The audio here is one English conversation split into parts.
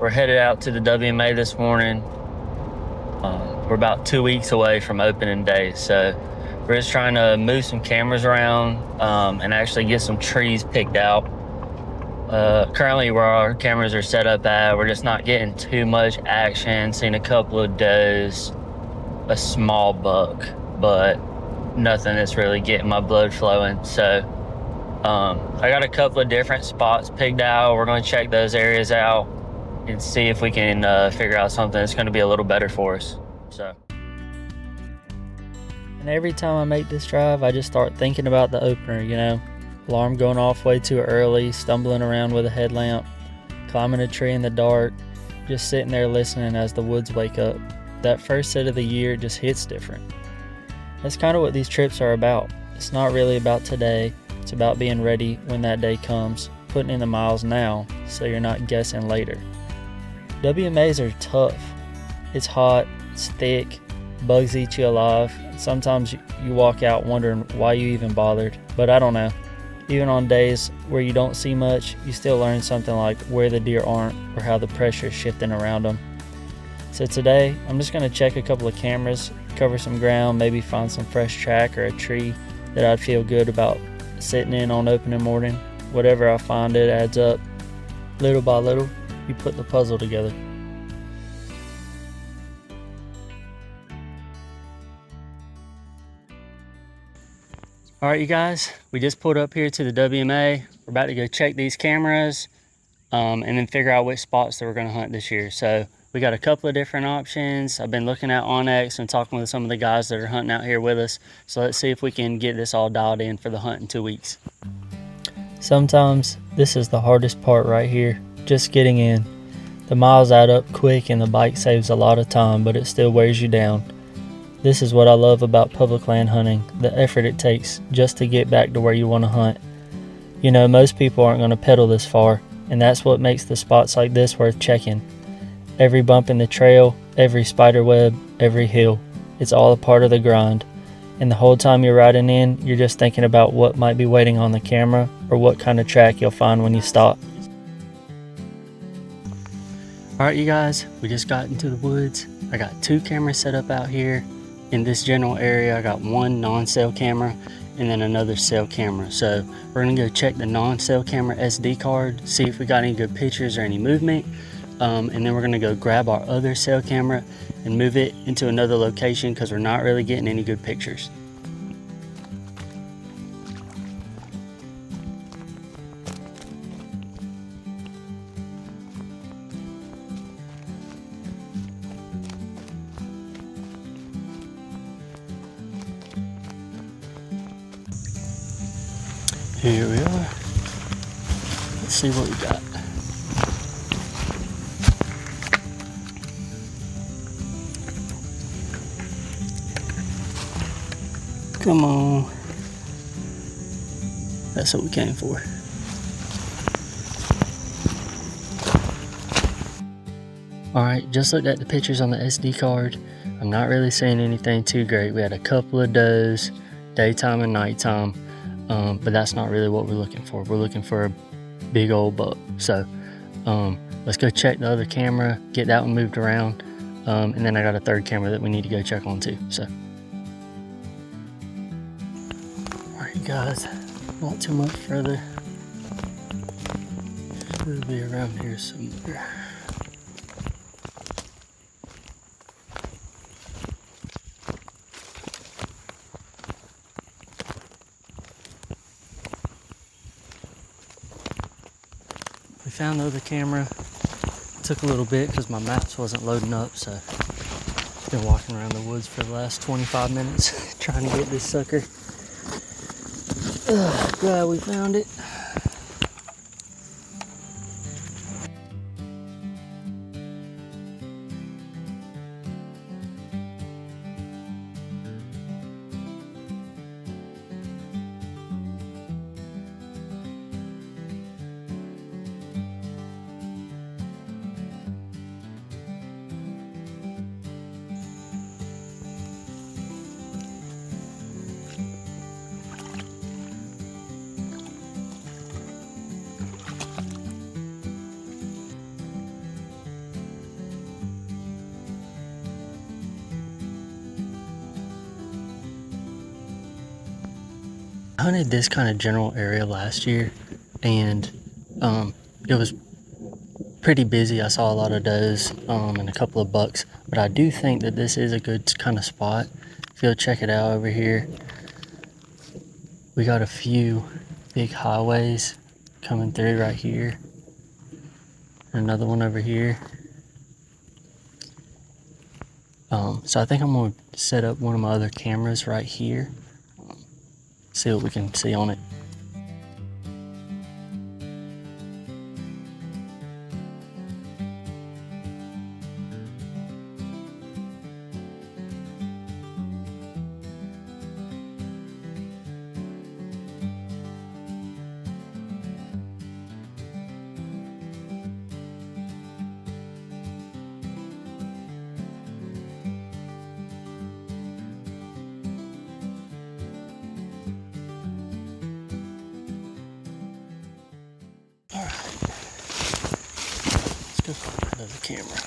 We're headed out to the WMA this morning. We're about 2 weeks away from opening day, so we're just trying to move some cameras around and actually get some trees picked out. Currently where our cameras are set up at, we're just not getting too much action. Seen a couple of does, a small buck, but nothing that's really getting my blood flowing. So I got a couple of different spots picked out. We're going to check those areas out and see if we can figure out something that's going to be a little better for us. And every time I make this drive, I just start thinking about the opener, you know. Alarm going off way too early, stumbling around with a headlamp, climbing a tree in the dark, just sitting there listening as the woods wake up. That first set of the year just hits different. That's kind of what these trips are about. It's not really about today, it's about being ready when that day comes, putting in the miles now so you're not guessing later. WMAs are tough. It's hot, it's thick, bugs eat you alive. Sometimes you walk out wondering why you even bothered, but I don't know. Even on days where you don't see much, you still learn something like where the deer aren't or how the pressure is shifting around them. So today, I'm just going to check a couple of cameras, cover some ground, maybe find some fresh track or a tree that I'd feel good about sitting in on opening morning. Whatever I find, it adds up. Little by little, you put the puzzle together. All right, you guys, we just pulled up here to the WMA. We're about to go check these cameras and then figure out which spots that we're going to hunt this year. So we got a couple of different options. I've been looking at Nock'd and talking with some of the guys that are hunting out here with us. So let's see if we can get this all dialed in for the hunt in 2 weeks. Sometimes this is the hardest part right here, just getting in. The miles add up quick and the bike saves a lot of time, but it still wears you down. This is what I love about public land hunting, the effort it takes just to get back to where you want to hunt. You know, most people aren't going to pedal this far, and that's what makes the spots like this worth checking. Every bump in the trail, every spider web, every hill, it's all a part of the grind. And the whole time you're riding in, you're just thinking about what might be waiting on the camera or what kind of track you'll find when you stop. All right, you guys, we just got into the woods. I got 2 cameras set up out here. In this general area, I got 1 non-cell camera and then another cell camera. So we're gonna go check the non-cell camera SD card, see if we got any good pictures or any movement. And then we're gonna go grab our other cell camera and move it into another location because we're not really getting any good pictures. Here we are. Let's see what we got. Come on. That's what we came for. Alright, just looked at the pictures on the SD card. I'm not really seeing anything too great. We had a couple of does, daytime and nighttime. But that's not really what we're looking for. We're looking for a big old buck. So let's go check the other camera, get that one moved around, and then I got a 3rd camera that we need to go check on too. So, all right, guys, not too much further. Should be around here somewhere. We found the other camera. Took a little bit because my maps wasn't loading up, so been walking around the woods for the last 25 minutes trying to get this sucker. Glad we found it. I hunted this kind of general area last year, and it was pretty busy. I saw a lot of does and a couple of bucks, but I do think that this is a good kind of spot. If you'll check it out over here, we got a few big highways coming through right here. Another one over here. So I think I'm going to set up one of my other cameras right here. See what we can see on it. Let's go find another camera.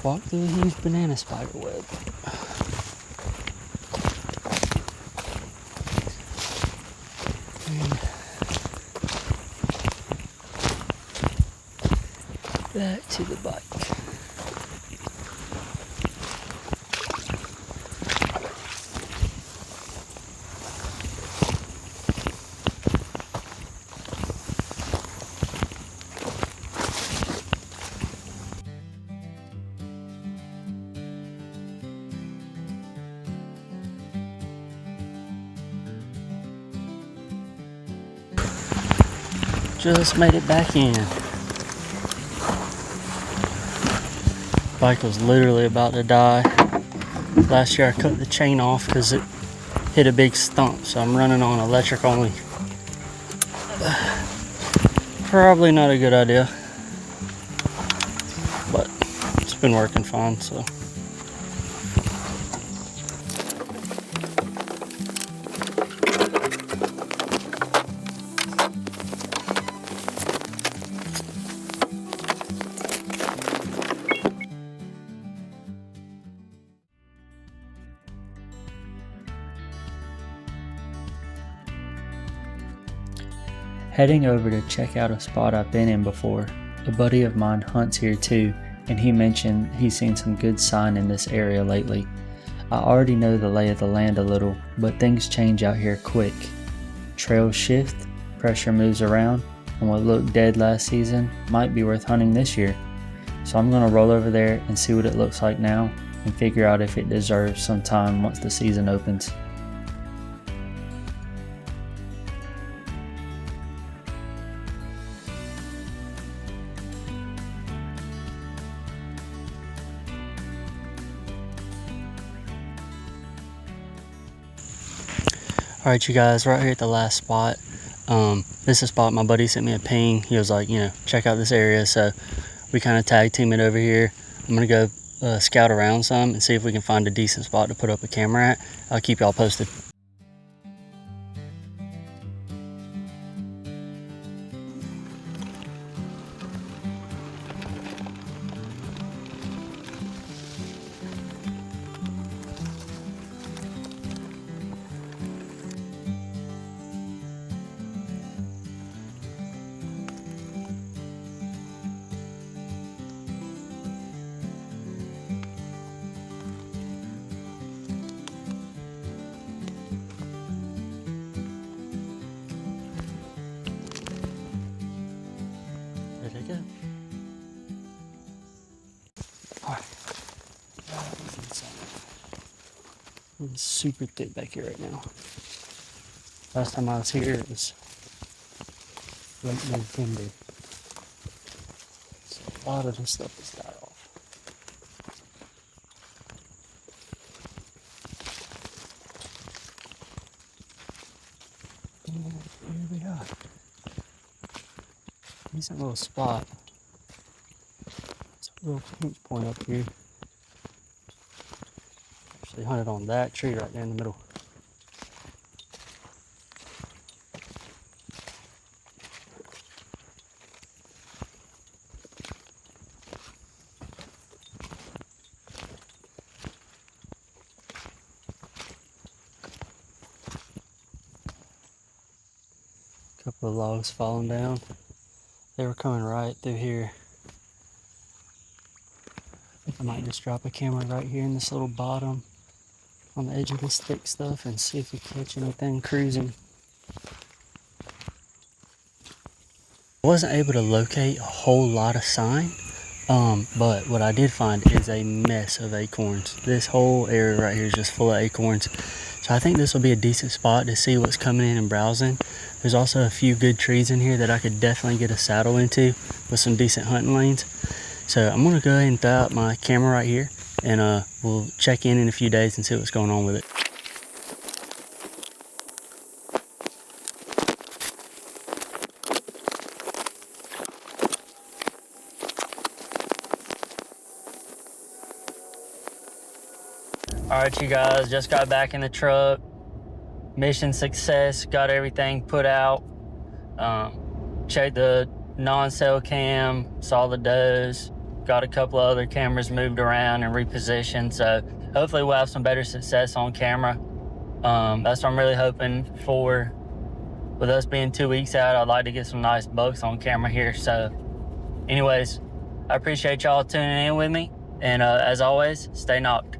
Walk through a huge banana spider web. And back to the bike. Just made it back in. Bike was literally about to die. Last year I cut the chain off because it hit a big stump, so I'm running on electric only. Probably not a good idea, but it's been working fine, so. Heading over to check out a spot I've been in before. A buddy of mine hunts here too, and he mentioned he's seen some good sign in this area lately. I already know the lay of the land a little, but things change out here quick. Trails shift, pressure moves around, and what looked dead last season might be worth hunting this year. So I'm going to roll over there and see what it looks like now and figure out if it deserves some time once the season opens. Alright you guys, right here at the last spot. This is a spot my buddy sent me a ping. He was like, check out this area. So we kind of tag team it over here. I'm going to go scout around some and see if we can find a decent spot to put up a camera at. I'll keep y'all posted. There they go. Alright. It's super thick back here right now. Last time I was here, it was late November. So a lot of this stuff has died off. And here we are. Decent little spot. So little pinch point up here. Actually hunted on that tree right there in the middle. Couple of logs falling down. They were coming right through here. I might just drop a camera right here in this little bottom on the edge of this thick stuff and see if we catch anything cruising. I wasn't able to locate a whole lot of sign, but what I did find is a mess of acorns. This whole area right here is just full of acorns. So I think this will be a decent spot to see what's coming in and browsing. There's also a few good trees in here that I could definitely get a saddle into with some decent hunting lanes. So I'm gonna go ahead and throw out my camera right here, and we'll check in a few days and see what's going on with it. All right, you guys, just got back in the truck. Mission success, got everything put out. Checked the non-cell cam, saw the does, got a couple of other cameras moved around and repositioned. So hopefully we'll have some better success on camera. That's what I'm really hoping for. With us being 2 weeks out, I'd like to get some nice bucks on camera here. So anyways, I appreciate y'all tuning in with me. And as always, stay knocked.